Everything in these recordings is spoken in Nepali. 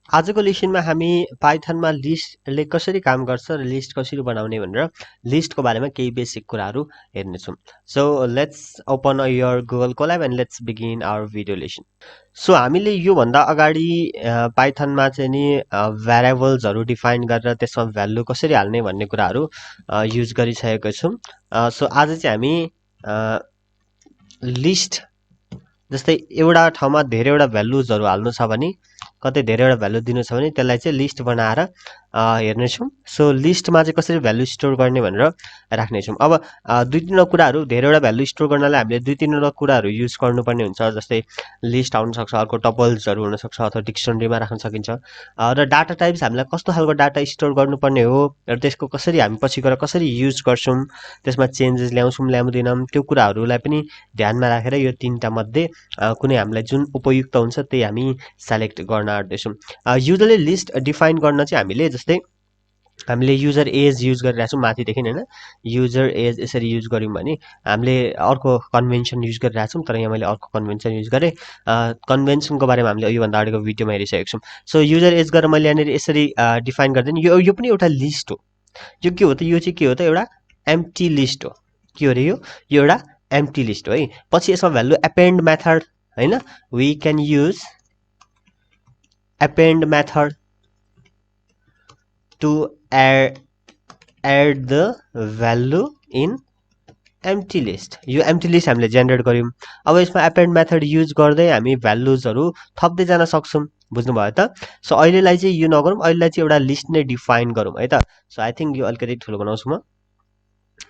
आजको लेसनमा हामी पाइथनमा लिस्टले कसरी काम गर्छ र लिस्ट कसरी बनाउने भनेर लिस्टको बारेमा केही बेसिक कुराहरू हेर्नेछौँ। So let's open your Google Colab and let's begin our video lesson. So हामीले योभन्दा अगाडि पाइथनमा चाहिँ नि भ्यारिएबल्सहरू डिफाइन गरेर त्यसमा भ्यालु कसरी हाल्ने भन्ने कुराहरू युज गरिसकेको छौँ। सो आज चाहिँ हामी लिस्ट जस्तै एउटा ठाउँमा धेरैवटा भ्यालुजहरू हाल्नु छ भने कतै धेरैवटा भ्यालु दिनु छ भने त्यसलाई चाहिँ लिस्ट बनाएर हेर्नेछौँ। सो लिस्टमा चाहिँ कसरी भ्यालु स्टोर गर्ने भनेर राख्नेछौँ। अब दुई तिनवटा कुराहरू धेरैवटा भ्यालु स्टोर गर्नलाई हामीले दुई तिनवटा कुराहरू युज गर्नुपर्ने हुन्छ। जस्तै लिस्ट आउनसक्छ, अर्को टपल्सहरू हुनसक्छ अथवा डिक्सनरीमा राख्न सकिन्छ। र डाटा टाइप्स हामीलाई कस्तो खालको डाटा स्टोर गर्नुपर्ने हो र त्यसको कसरी हामी पछि गएर कसरी युज गर्छौँ, त्यसमा चेन्जेस ल्याउँछौँ ल्याउँदैनौँ, त्यो कुराहरूलाई पनि ध्यानमा राखेर यो तीनटा मध्ये कुनै हामीलाई जुन उपयुक्त हुन्छ त्यही हामी सेलेक्ट गर्न आँट्दैछौँ। युजरले लिस्ट डिफाइन गर्न चाहिँ हामीले युजर एज युज गरिरहेको छौँ माथिदेखि होइन। युजर एज यसरी युज गऱ्यौँ भने हामीले अर्को कन्भेन्सन युज गरिरहेको छौँ, तर यहाँ मैले अर्को कन्भेन्सन युज गरेँ। कन्भेन्सनको बारेमा हामीले योभन्दा अगाडिको भिडियोमा हेरिसकेको छौँ। सो युजर एज गरेर मैले यहाँनिर यसरी डिफाइन गरिदिएँ। यो पनि एउटा लिस्ट हो। यो के हो त? यो चाहिँ के हो त? एउटा एम्प्टी लिस्ट हो। के हो रे यो एउटा एम्प्टी लिस्ट हो है। पछि यसमा भ्यालु एपेन्ड मेथड होइन, we can use append method to add the value in empty list. यो एम्प्टी लिस्ट हामीले जेनेरेट गऱ्यौँ। अब यसमा एपेन्ड मेथड युज गर्दै हामी भ्यालुजहरू थप्दै जान सक्छौँ। बुझ्नुभयो त? सो अहिलेलाई चाहिँ यो नगरौँ, अहिलेलाई चाहिँ एउटा लिस्ट नै डिफाइन गरौँ है त। सो आई थिङ्क यो अलिकति ठुलो बनाउँछु म,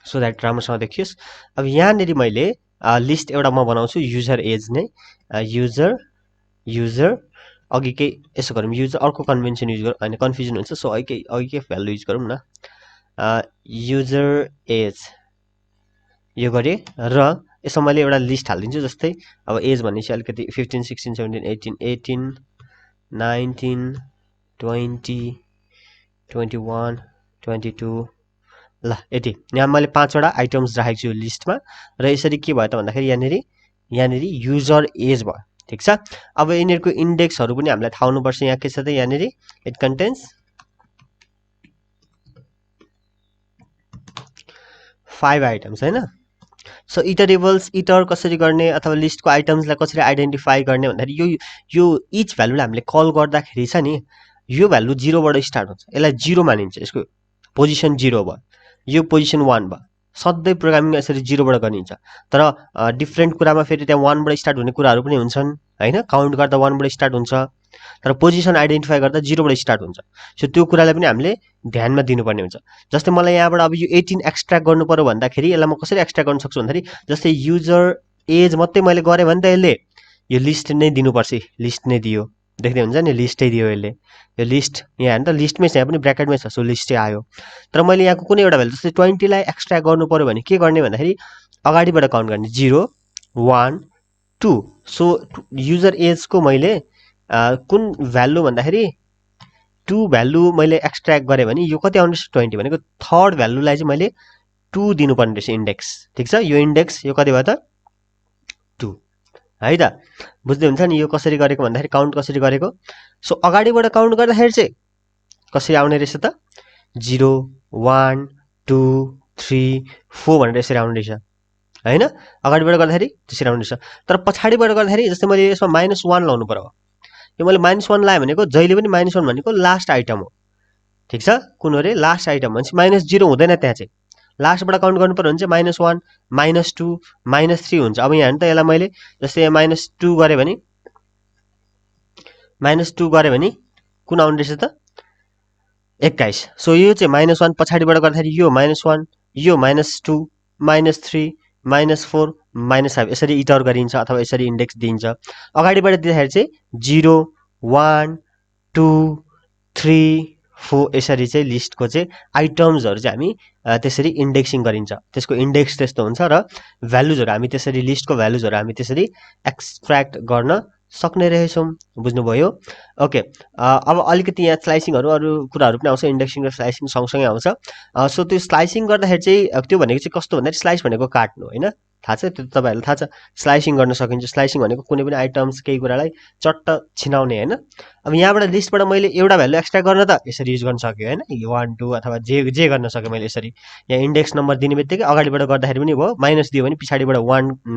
सो द्याट राम्रोसँग देखियोस्। अब यहाँनिर मैले लिस्ट एउटा म बनाउँछु युजर एज नै। युजर अघि केही यसो गरौँ, युजर अर्को कन्भेन्सन युज गरौँ, होइन कन्फ्युजन हुन्छ। सो अघि भ्यालु युज गरौँ न, युजर एज यो गरेँ र यसमा मैले एउटा लिस्ट हालिदिन्छु। जस्तै अब एज भनेपछि अलिकति 15, 16, 17, 18, 19, 20, 21, 22 ल यति। यहाँ मैले 5वटा आइटम्स राखेको छु यो लिस्टमा र यसरी के भयो त भन्दाखेरि यहाँनिर युजर एज भयो। ठिक छ। अब यिनीहरूको इन्डेक्सहरू पनि हामीलाई थाहा हुनुपर्छ। यहाँ के छ त? यहाँनिर इट कन्टेन्स 5 आइटम्स होइन। सो इटर कसरी गर्ने अथवा लिस्टको आइटम्सलाई कसरी आइडेन्टिफाई गर्ने भन्दाखेरि यो इच भ्यालुलाई हामीले कल गर्दाखेरि छ नि, यो भ्यालु 0बाट स्टार्ट हुन्छ। यसलाई 0 मानिन्छ, यसको पोजिसन 0 भयो, यो पोजिसन 1 भयो। सधैँ प्रोग्रामिङ यसरी 0बाट गरिन्छ। तर डिफ्रेन्ट कुरामा फेरि त्यहाँ 1बाट स्टार्ट हुने कुराहरू पनि हुन्छन् होइन। काउन्ट गर्दा 1बाट स्टार्ट हुन्छ, तर पोजिसन आइडेन्टिफाई गर्दा 0बाट स्टार्ट हुन्छ। सो त्यो कुरालाई पनि हामीले ध्यानमा दिनुपर्ने हुन्छ। जस्तै मलाई यहाँबाट अब यो 18 एक्सट्र्याक्ट गर्नु पर्यो भन्दाखेरि यसलाई म कसरी एक्सट्र्याक्ट गर्न सक्छु भन्दाखेरि जस्तै युजर एज मात्रै मैले गरेँ भने त यसले यो लिस्ट नै दिनुपर्छ। लिस्ट नै दियो, देख्दै हुन्छ नि, लिस्टै दियो यसले। यो लिस्ट यहाँ हेर्नु त, लिस्टमै छ, यहाँ पनि ब्र्याकेटमै छ। सो लिस्टै आयो। तर मैले यहाँको कुनै एउटा भ्यालु जस्तै 20लाई एक्सट्र्याक्ट गर्नु पर्यो भने के गर्ने भन्दाखेरि अगाडिबाट काउन्ट गर्ने 0, 1, 2। सो युजर एजको मैले कुन भ्यालु भन्दाखेरि 2 भ्यालु मैले एक्सट्र्याक्ट गरेँ भने यो कति आउने रहेछ? 20 भनेको थर्ड भ्यालुलाई चाहिँ मैले 2 दिनुपर्ने रहेछ इन्डेक्स। ठिक छ। यो इन्डेक्स यो कति भयो त? 2 है त। बुझ्दै हुन्छ नि यो कसरी गरेको भन्दाखेरि काउन्ट कसरी गरेको। सो अगाडिबाट काउन्ट गर्दाखेरि चाहिँ कसरी आउने रहेछ त? 0, 1, 2, 3, 4 भनेर यसरी आउने रहेछ होइन। अगाडिबाट गर्दाखेरि त्यसरी आउने रहेछ। तर पछाडिबाट गर्दाखेरि जस्तै मैले यसमा -1 लाउनु पर्यो। यो मैले -1 लाएँ भनेको जहिले पनि -1 भनेको लास्ट आइटम हो। ठिक छ। कुन हो रे? लास्ट आइटम भनेपछि -0 हुँदैन। त्यहाँ चाहिँ लास्टबाट काउन्ट गर्नु पर्यो भने चाहिँ -1, -2, -3 हुन्छ। अब यहाँ हेर्नु त, यसलाई मैले जस्तै यहाँ -2 गरेँ भने कुन आउने रहेछ त? 21। सो यो चाहिँ -1 पछाडिबाट गर्दाखेरि यो -1, यो -2, -3, -4, -5 यसरी इटर गरिन्छ अथवा यसरी इन्डेक्स दिइन्छ। अगाडिबाट दिँदाखेरि चाहिँ 0, 1, 2, 3, 4 यसरी चाहिँ लिस्टको चाहिँ आइटम्सहरू चाहिँ हामी त्यसरी इन्डेक्सिङ गरिन्छ। त्यसको इन्डेक्स त्यस्तो हुन्छ र भ्यालुजहरू हामी त्यसरी लिस्टको भ्यालुजहरू हामी त्यसरी एक्सट्र्याक्ट गर्न सक्ने रहेछौँ। बुझ्नुभयो? ओके। अब अलिकति यहाँ स्लाइसिङहरू अरू कुराहरू पनि आउँछ। इन्डेक्सिङ र स्लाइसिङ सँगसँगै आउँछ। सो त्यो स्लाइसिङ गर्दाखेरि चाहिँ त्यो भनेको चाहिँ कस्तो भन्दाखेरि स्लाइस भनेको काट्नु होइन। थाहा छ त्यो तपाईहरुलाई थाहा छ स्लाइसिङ गर्न सकिन्छ स्लाइसिङ भनेको कुनै पनि आइटम्स केही कुरालाई चट्ट छिनाउने हैन अब यहाँबाट लिस्टबाट मैले एउटा भ्यालु एक्सट्र्याक्ट गर्न त यसरी युज गर्न सक्यो हैन 1 2 अथवा जे गर्न सक्यो मैले यसरी यहाँ इन्डेक्स नम्बर दिने बित्तिकै अगाडिबाट गर्दाखेरि पनि भयो माइनस दियो भने पछाडिबाट 1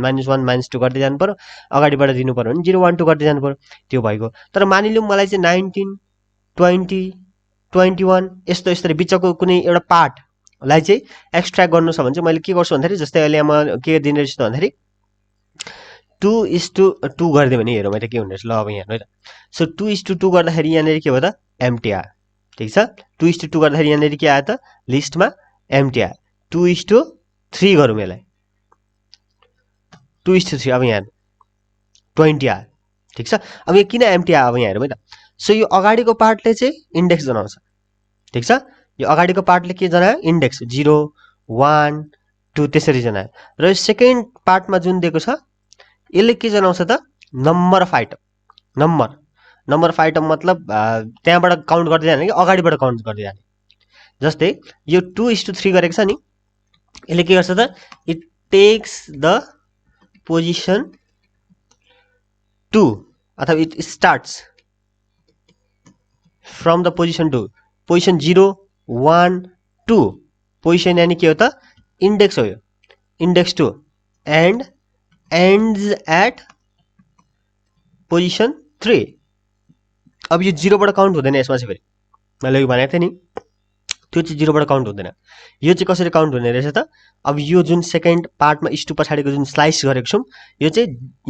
-1 -2 गर्दै जानु पर्यो अगाडिबाट दिनु पर्यो भने 0 1 2 गर्दै जानु पर्यो त्यो भइगयो तर मानिलिउँ मलाई चाहिँ 19 20 21 यस्तो यस्तरी बिचको कुनै एउटा पार्ट लाई चाहिँ एक्सट्र्याक्ट गर्नु छ भने चाहिँ मैले के गर्छु भन्दाखेरि जस्तै अहिले म के दिने रहेछु त भन्दाखेरि 2:2 गरिदिएँ भने हेरौँ है त के हुने रहेछ ल अब यहाँ हेर्नु है त सो 2:2 गर्दाखेरि यहाँनिर के भयो त एम्प्टी आयो ठिक छ 2:2 गर्दाखेरि यहाँनिर के आयो त लिस्टमा एम्प्टी आयो 2:3 गरौँ यसलाई 2:3 अब यहाँ 20 आयो ठिक छ अब यो किन एम्प्टी आयो अब यहाँ हेरौँ है त सो यो अगाडिको पार्टले चाहिँ इन्डेक्स जनाउँछ ठिक छ यो अगाडिको पार्टले के जनायो इन्डेक्स 0 1 2 त्यसरी जनायो र यो सेकेन्ड पार्टमा जुन दिएको छ यसले के जनाउँछ त number of item number of item मतलब त्यहाँबाट काउन्ट गर्दै जाने कि अगाडिबाट काउन्ट गर्दै जाने जस्तै यो 2:3 गरेको छ नि यसले के गर्छ त इट टेक्स द पोजिसन 2 अथवा it starts from the position 2 position 0 1 2 position यानी के हो त इन्डेक्स हो यो index 2 and ends at position 3 अब यो 0 बाट काउन्ट हुँदैन यसमा चाहिँ फेरि मैले यो भनेको थिएँ नि त्यो चाहिँ 0 बाट काउन्ट हुँदैन यो चाहिँ कसरी काउन्ट हुने रहेछ त अब यो जुन सेकेन्ड पार्टमा इस2 पछाडिको जुन स्लाइस गरेको छौं यो चाहिँ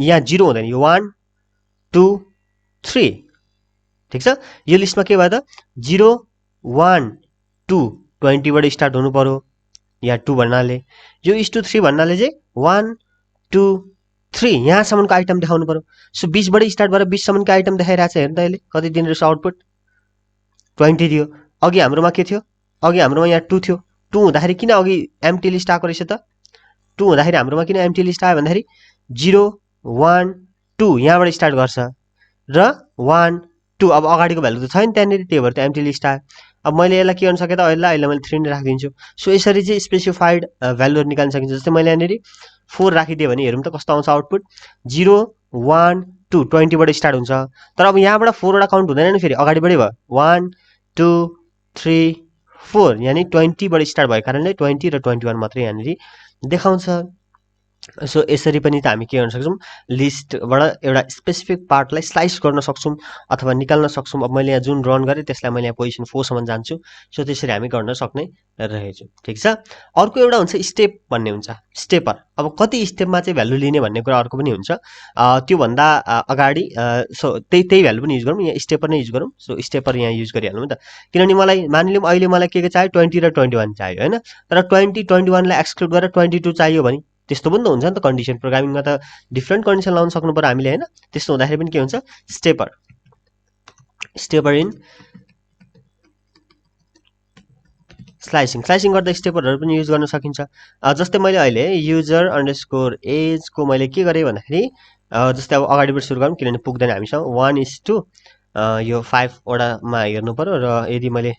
यहाँ 0 हुँदैन यो 1 2 3 ठीक छ यो लिस्टमा के भयो त 0 1 2 20 बाट स्टार्ट हुनु पर्यो यहाँ 2 भन्नाले यो इस2 3 भन्नाले चाहिँ 1 2 3 यहाँसम्मको आइटम देखाउनु पर्यो सो 20 बाट स्टार्ट भएर 20 सम्मको आइटम देखाइरहेछ हेर्नु त अहिले कति दिन रहेछ आउटपुट 20 दियो अघि हाम्रोमा के थियो अघि हाम्रोमा यहाँ 2 थियो 2 हुँदाखेरि किन अघि एम्प्टी लिस्ट आएको रहेछ त 2 हुँदाखेरि हाम्रोमा किन एम्प्टी लिस्ट आयो भन्दाखेरि 0 1 2 यहाँबाट स्टार्ट गर्छ र 1 2 अब अगाडिको भ्यालु त छैन त्यहाँनेरि त्यही भएर त एम्प्टी लिस्ट आयो अब मैले यसलाई के गर्न सके त अहिले मैले 3 नै राखिदिन्छु सो यसरी चाहिँ स्पेसिफाइड भ्यालुहरु निकाल्न सकिन्छ जस्तै मैले यहाँनेरि 4 राखिदिए भने हेरौँ त कस्तो आउँछ आउटपुट 0 1 2 20 बाट स्टार्ट हुन्छ तर अब यहाँबाट 4 वटा काउन्ट हुँदैन नि फेरि अगाडिबाटै भयो 1 2 3 4 यानी 20 बाट स्टार्ट भएको कारणले 20 र 21 मात्रै यहाँनेरि देखाउँछ सो यसरी पनि त हामी के गर्न सक्छौं लिस्टबाट एउटा स्पेसिफिक पार्टलाई स्लाइस गर्न सक्छौं अथवा निकाल्न सक्छौं अब मैले यहाँ जुन रन गरे त्यसलाई मैले यहाँ पोजिसन 4 सम्म जान्छु सो त्यसरी हामी गर्न सक्ने रहेछौं ठीक छ अर्को एउटा हुन्छ स्टेप भन्ने हुन्छ स्टेपर अब कति स्टेपमा चाहिँ भ्यालु लिने भन्ने कुरा अर्को पनि हुन्छ त्यो भन्दा अगाडि सो त्यही भ्यालु पनि युज गरौँ यहाँ स्टेपर नै युज गरौँ सो स्टेपर यहाँ युज गरिहालौँ त किनभने मलाई मानिलिउँ अहिले मलाई के चाहियो 20 र 21 चाहियो हैन तर 20 21 लाई एक्सक्लुड गरेर 22 चाहियो भने त्यस्तो पनि त हुन्छ नि त कन्डिसन प्रोग्रामिङमा त डिफरेन्ट कन्डिसन लाउन सक्नु पर्यो हामीले हैन त्यस्तो हुँदाखेरि पनि के हुन्छ स्टेपर इन स्लाइसिङ गर्दा स्टेपरहरु पनि युज गर्न सकिन्छ जस्तै मैले अहिले युजर अंडरस्कोर एज को मैले के गरे भन्दाखेरि जस्तै अब अगाडिबाट सुरु गरौँ किनभने पुग्दैन हामीसँग 1:2 यो 5 वटामा हेर्नु पर्यो र यदि मैले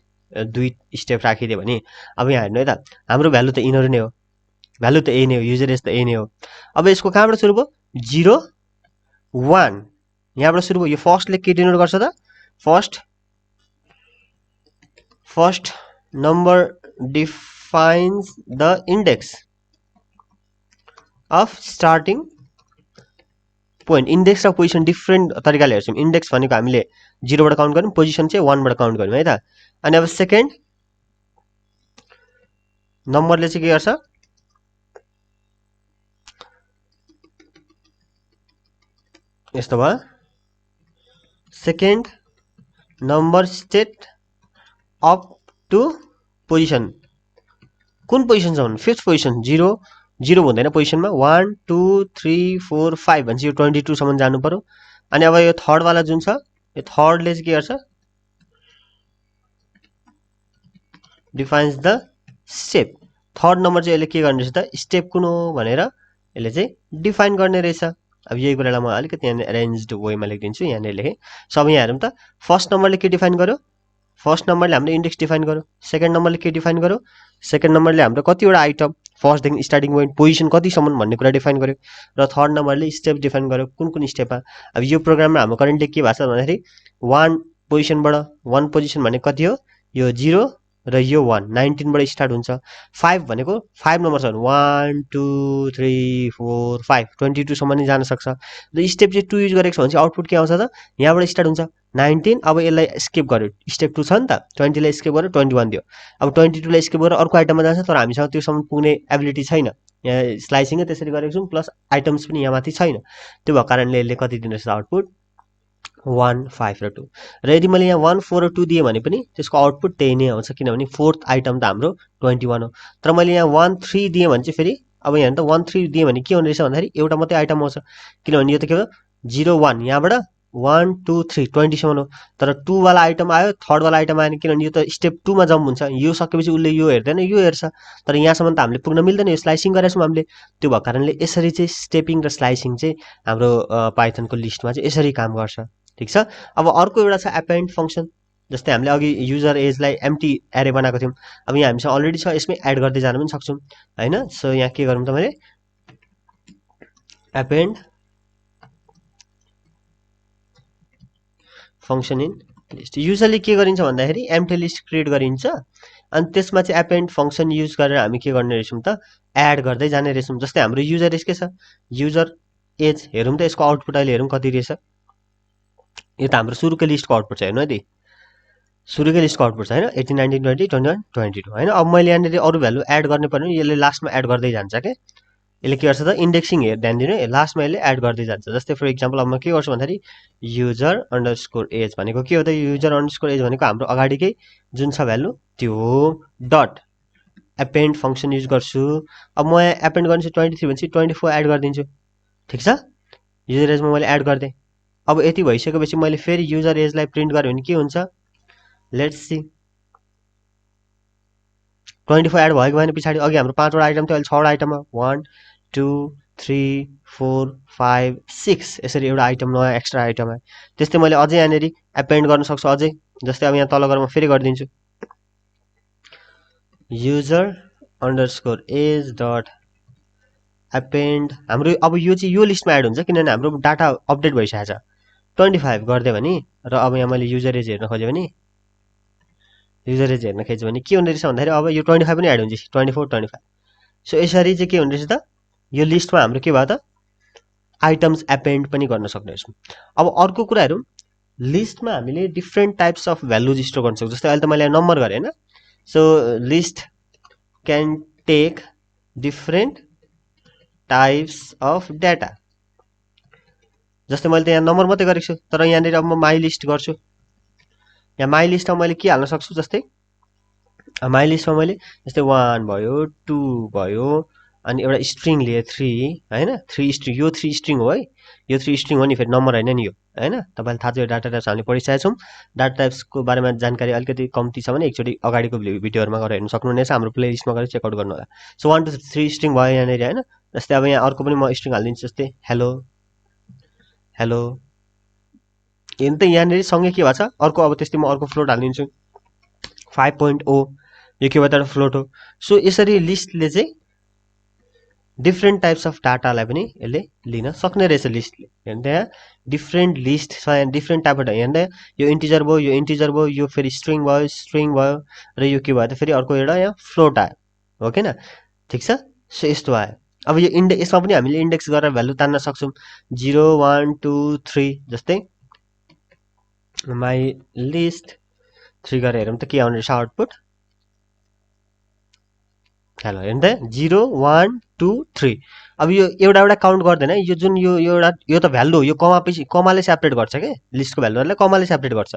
2 स्टेप राखिदिए भने अब यहाँ हेर्नु है त हाम्रो भ्यालु त इनर नै हो भ्यालु त ए नै हो युजर एज त ए नै हो अब यसको कहाँबाट सुरु भयो 0 1 यहाँबाट सुरु भयो यो फर्स्टले के डिनोट गर्छ त first number defines the index of starting point index र पोजिसन डिफरेन्ट तरिकाले हेर्छौं इन्डेक्स भनेको हामीले 0 बाट काउन्ट गर्यौं पोजिसन चाहिँ 1 बाट काउन्ट गर्यौं है त अनि अब सेकेन्ड नम्बरले चाहिँ के गर्छ यस्तो भयो second number state up to position कुन पोजिसन छ भने फिफ्थ पोजिसन 0 हुँदैन पोजिसनमा 1 2 3 4 5 भन्छ यो 22 सम्म जानु पर्यो अनि अब यो थर्ड वाला जुन छ यो थर्डले चाहिँ के गर्छ defines the step third number चाहिँ यसले के गर्ने रहेछ त स्टेप कुन हो भनेर यसले चाहिँ डिफाइन गर्ने रहेछ अब यही कुरालाई म अलिकति यहाँ अरेन्ज्ड वेमा लेखिदिन्छु यहाँ नै लेखे सो अब यहाँ हेरौँ त फर्स्ट नम्बरले के डिफाइन गर्यो फर्स्ट नम्बरले हाम्रो इन्डेक्स डिफाइन गर्यो सेकेन्ड नम्बरले के डिफाइन गर्यो सेकेन्ड नम्बरले हाम्रो कतिवटा आइटम फर्स्टदेखि स्टार्टिङ पोइन्ट पोजिसन कतिसम्म भन्ने कुरा डिफाइन गर्यो र थर्ड नम्बरले स्टेप डिफाइन गर्यो कुन कुन स्टेपमा। अब यो प्रोग्राममा हाम्रो करेन्टली के भएको छ भन्दाखेरि वान पोजिसनबाट वान पोजिसन भने कति हो यो 0 र यो 1 19बाट स्टार्ट हुन्छ। 5 भनेको 5 नम्बर छ भने 1 2 3 4 5 22सम्म नि जान सक्छ। र स्टेप चाहिँ 2 युज गरेको छ भने चाहिँ आउटपुट के आउँछ त यहाँबाट स्टार्ट हुन्छ 19। अब यसलाई स्किप गर्यो स्टेप 2 छ नि त 20लाई स्किप गर्यो 21 दियो। अब 22लाई स्किप गरेर अर्को आइटममा जान्छ तर हामीसँग त्योसम्म पुग्ने एबिलिटी छैन। यहाँ स्लाइसिङै त्यसरी गरेको छौँ प्लस आइटम्स पनि यहाँ माथि छैन त्यो भएको कारणले यसले कति दिनुहोस् आउटपुट 1 5 र 2। र यदि मैले यहाँ 1 4 र 2 दिएँ भने पनि त्यसको आउटपुट त्यही नै आउँछ किनभने फोर्थ आइटम त हाम्रो 21 हो। तर मैले यहाँ 1 3 दिएँ भने चाहिँ फेरि अब यहाँ त 1 3 दिएँ भने के हुने रहेछ भन्दाखेरि एउटा मात्रै आइटम आउँछ किनभने यो त के हो 0 1 यहाँबाट 1 2 3 20सम्म हो। तर 2 वाला आइटम आयो थर्ड वाला आइटम आएन किनभने यो त स्टेप 2 मा जम्प हुन्छ यो सकेपछि उसले यो हेर्दैन यो हेर्छ तर यहाँसम्म त हामीले पुग्न मिल्दैन यो स्लाइसिङ गरेका छौँ हामीले त्यो भएको कारणले यसरी चाहिँ स्टेपिङ र स्लाइसिङ चाहिँ हाम्रो पाइथनको लिस्टमा चाहिँ यसरी काम गर्छ ठिक छ। अब अर्को एउटा छ एपेन्ड फङ्सन जस्तै हामीले अघि युजर एजलाई एम्टी एरे बनाएको थियौँ अब यहाँ हामीसँग अलरेडी छ यसमै एड गर्दै जान पनि सक्छौँ होइन। सो यहाँ के गरौँ त मैले एपेन्ड फङ्सन इन लिस्ट युजली के गरिन्छ भन्दाखेरि एम्टी लिस्ट क्रिएट गरिन्छ अनि त्यसमा चाहिँ एपेन्ड फङ्सन युज गरेर हामी के गर्ने रहेछौँ त एड गर्दै जाने रहेछौँ। जस्तै हाम्रो युजर एज के छ युजर एज हेरौँ त यसको आउटपुट अहिले हेरौँ कति रहेछ यो त हाम्रो सुरुकै लिस्टको आउटपुट छ हेर्नु है सुरुकै लिस्टको आउटपुट छ होइन 18 19 20 21 22 होइन। अब मैले यहाँनिर अरू भ्यालु एड गर्ने पर्यो भने यसले लास्टमा एड गर्दै जान्छ क्या यसले के गर्छ त इन्डेक्सिङ हेर ध्यान दिनु है लास्टमा यसले एड गर्दै जान्छ। जस्तै फर इक्जाम्पल अब म के गर्छु भन्दाखेरि युजर अन्डरस्कोर एज भनेको के हो त युजर अन्डरस्कोर एज भनेको हाम्रो अगाडिकै जुन छ भ्यालु त्यो डट एपेन्ड फङ्सन युज गर्छु। अब म यहाँ एपेन्ड गर्छु 23 भनेपछि 24 एड गरिदिन्छु ठिक छ युजर एजमा मैले एड गरिदिएँ। अब यति भइसकेपछि मैले फेरि युजर एजलाई प्रिन्ट गरेँ भने के हुन्छ लेट्स सी 24 एड भएको भने पछाडि अघि हाम्रो 5वटा आइटम थियो अहिले 6वटा आइटममा 1 2 3 4 5 6 यसरी एउटा आइटम नयाँ एक्स्ट्रा आइटम आयो। त्यस्तै मैले अझै यहाँनिर एपेन्ड गर्न सक्छु अझै जस्तै अब यहाँ तल गएर म फेरि गरिदिन्छु युजर अन्डरस्कोर एज डट एपेन्ड हाम्रो अब यो चाहिँ यो लिस्टमा एड हुन्छ किनभने हाम्रो डाटा अपडेट भइसकेको छ 25 गरिदियो भने र अब यहाँ मैले युजर एज हेर्न खोजेँ भने युजर एज हेर्न खोजेँ भने के हुने रहेछ भन्दाखेरि अब यो 25 पनि एड हुन्छ 24 25। सो यसरी चाहिँ के हुने रहेछ त यो लिस्टमा हाम्रो के भयो त आइटम्स एपेन्ड पनि गर्न सक्ने छौँ। अब अर्को कुरा हेरौँ लिस्टमा हामीले different types of values store गर्न सक्छौँ जस्तै अहिले त मैले नम्बर गरेँ होइन। So list can take different types of data जस्तै मैले त यहाँ नम्बर मात्रै गरेको छु तर यहाँनिर अब म माई लिस्ट गर्छु यहाँ माई लिस्टमा मैले के हाल्न सक्छु जस्तै माई लिस्टमा मैले जस्तै 1 भयो 2 भयो अनि एउटा स्ट्रिङ लिए 3 होइन 3 स्ट्रिङ यो 3 स्ट्रिङ हो है यो 3 स्ट्रिङ हो नि फेरि नम्बर होइन नि यो होइन तपाईँले थाहा छ यो डाटा टाइप्स हामीले पढिसकेका छौँ। डाटा टाइप्सको बारेमा जानकारी अलिकति कम्ती छ भने एकचोटि अगाडिको भिडियोहरूमा गएर हेर्नु सक्नुहुनेछ हाम्रो प्लेलिस्टमा गएर चेकआउट गर्नु होला। सो 1 2 3 स्ट्रिङ भयो यहाँनिर होइन जस्तै अब यहाँ अर्को पनि म स्ट्रिङ हालिदिन्छु जस्तै हेलो हेलो हेर्नु त यहाँनिर सँगै के भएको छ अर्को अब त्यस्तै म अर्को फ्लोट हालिदिन्छु 5.0 यो के भयो त फ्लोट हो। सो यसरी लिस्टले चाहिँ डिफ्रेन्ट टाइप्स अफ डाटालाई पनि यसले लिन सक्ने रहेछ लिस्टले हेर्नु त यहाँ डिफ्रेन्ट लिस्ट छ यहाँ डिफ्रेन्ट टाइपबाट हेर्नु त यो इन्टिजर भयो यो फेरि स्ट्रिङ भयो र यो के भयो त फेरि अर्को एउटा यहाँ फ्लोट आयो ओके न ठिक छ। सो यस्तो आयो अब यो यसमा पनि हामीले इन्डेक्स गरेर भ्यालु तान्न सक्छौँ 0 1 2 3 जस्तै माई लिस्ट 3 गरेर हेरौँ त के आउने रहेछ आउटपुट हेलो हेर्नु त 0 1 2 3। अब यो एउटा काउन्ट गर्दैन यो जुन यो एउटा यो त भ्यालु हो यो कमा पछि कमाले सेपरेट गर्छ के लिस्टको भ्यालुहरूलाई कमाले सेपरेट गर्छ।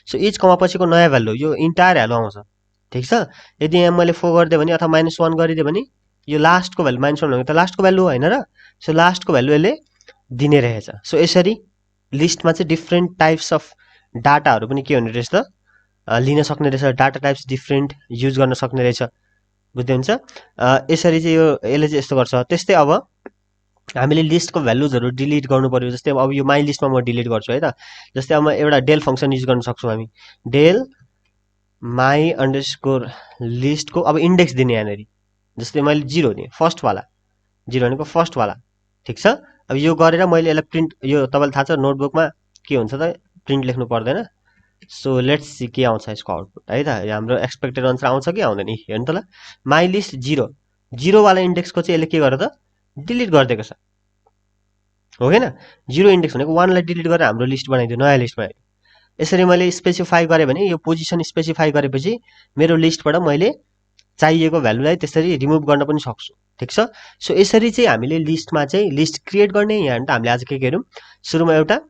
सो इच कमा पछिको नयाँ भ्यालु यो इन्टायर भ्यालु आउँछ ठिक छ। यदि यहाँ मैले 4 गरिदिएँ भने अथवा -1 गरिदिएँ भने यो लास्टको भ्यालु -1 भनेको त लास्टको भ्यालु हो होइन र सो लास्टको भ्यालु यसले दिने रहेछ। सो यसरी लिस्टमा चाहिँ डिफ्रेन्ट टाइप्स अफ डाटाहरू पनि के हुने रहेछ त लिन सक्ने रहेछ डाटा टाइप्स डिफ्रेन्ट युज गर्न सक्ने रहेछ बुझ्दै हुन्छ। यसरी चाहिँ यो यसले चाहिँ यस्तो गर्छ। त्यस्तै अब हामीले लिस्टको भ्यालुजहरू डिलिट गर्नु पर्यो जस्तै अब यो माई लिस्टमा म डिलिट गर्छु है त जस्तै अब म एउटा डेल फङ्सन युज गर्न सक्छौँ हामी डेल माई अन्डरस्कोर लिस्टको अब इन्डेक्स दिने यहाँनिर जस्तै मैले 0 दिएँ फर्स्टवाला 0 भनेको फर्स्टवाला ठिक छ। अब यो गरेर मैले यसलाई प्रिन्ट यो तपाईँलाई थाहा छ नोटबुकमा के हुन्छ त प्रिन्ट लेख्नु पर्दैन। सो लेट्स सी के आउँछ यसको आउटपुट है त हाम्रो एक्सपेक्टेड आन्सर आउँछ कि आउँदैन हेर्नु त ल माई लिस्ट 0 वाला इन्डेक्सको चाहिँ यसले के गर्यो त डिलिट गरिदिएको छ हो किन 0 इन्डेक्स भनेको 1 लाई डिलिट गरेर हाम्रो लिस्ट बनाइदियो नयाँ लिस्ट बनाइदियो। यसरी मैले स्पेसिफाई गरेँ भने यो पोजिसन स्पेसिफाई गरेपछि मेरो लिस्टबाट मैले चाहिएको भ्यालुलाई त्यसरी रिमुभ गर्न पनि सक्छु ठिक छ। सो यसरी चाहिँ हामीले लिस्टमा चाहिँ लिस्ट क्रिएट गर्ने यहाँ त हामीले आज के हेरौँ सुरुमा एउटा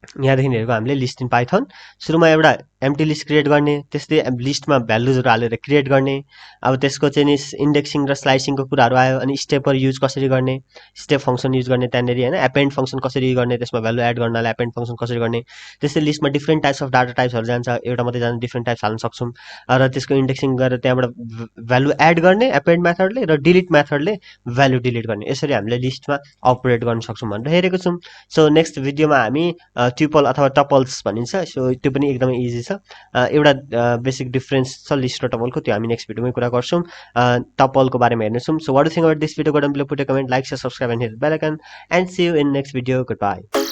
यहाँदेखि हेरेको हामीले लिस्ट इन पाइथन सुरुमा एउटा एम्प्टी लिस्ट क्रिएट गर्ने त्यस्तै लिस्टमा भ्यालुजहरू हालेर क्रिएट गर्ने अब त्यसको चाहिँ नि इन्डेक्सिङ र स्लाइसिङको कुराहरू आयो अनि स्टेपहरू युज कसरी गर्ने स्टेप फङ्सन युज गर्ने त्यहाँनिर होइन एपेन्ड फङ्सन कसरी युज गर्ने त्यसमा भ्यालु एड गर्नलाई एपेन्ड फङ्सन कसरी गर्ने त्यस्तै लिस्टमा डिफ्रेन्ट टाइप्स अफ डाटा टाइप्सहरू जान्छ एउटा मात्रै जान्छ डिफ्रेन्ट टाइप्स हाल्न सक्छौँ र त्यसको इन्डेक्सिङ गरेर त्यहाँबाट भ्यालु एड गर्ने एपेन्ड मेथडले र डिलिट मेथडले भ्यालु डिलिट गर्ने यसरी हामीले लिस्टमा अपरेट गर्न सक्छौँ भनेर हेरेको छौँ। सो नेक्स्ट भिडियोमा हामी ट्युपल अथवा टपल्स भनिन्छ सो त्यो पनि एकदमै इजी छ एउटा बेसिक डिफरेन्स छ लिस्ट र टपलको त्यो हामी नेक्स्ट भिडियोमै कुरा गर्छौँ टपलको बारेमा हेर्नेछौँ। So what do think about this video got and play put a comment like share subscribe and hit bell icon and see you in next video good by.